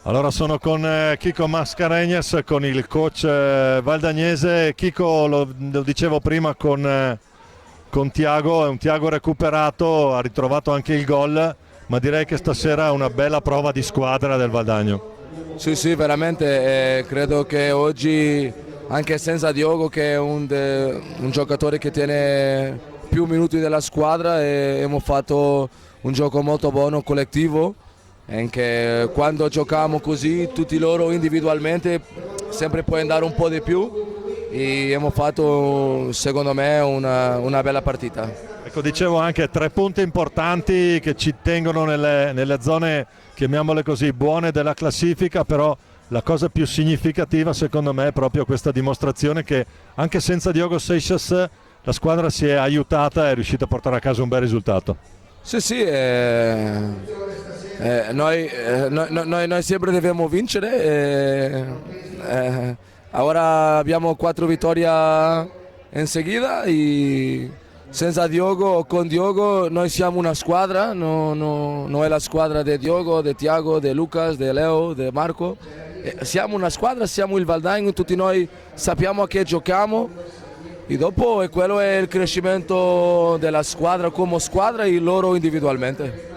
Allora sono con Chico Mascarenhas, con il coach valdagnese. Chico, lo dicevo prima con Tiago, è un Tiago recuperato, ha ritrovato anche il gol, ma direi che stasera è una bella prova di squadra del Valdagno. Sì, sì, veramente credo che oggi, anche senza Diogo, che è un giocatore che tiene più minuti della squadra, abbiamo fatto un gioco molto buono, collettivo, anche quando giochiamo così, tutti loro individualmente, sempre puoi andare un po' di più e abbiamo fatto, secondo me, una bella partita. Ecco, dicevo anche 3 punti importanti che ci tengono nelle zone, chiamiamole così, buone della classifica, però la cosa più significativa secondo me è proprio questa dimostrazione che anche senza Diogo Seixas la squadra si è aiutata e è riuscita a portare a casa un bel risultato. Sì, sì, noi sempre dobbiamo vincere. Ora abbiamo 4 vittorie in seguida e senza Diogo o con Diogo noi siamo una squadra, non è la squadra di Diogo, di Tiago, di Lucas, di Leo, di Marco. Siamo una squadra, siamo il Valdagno, tutti noi sappiamo a che giochiamo e dopo quello è il crescimento della squadra come squadra e loro individualmente.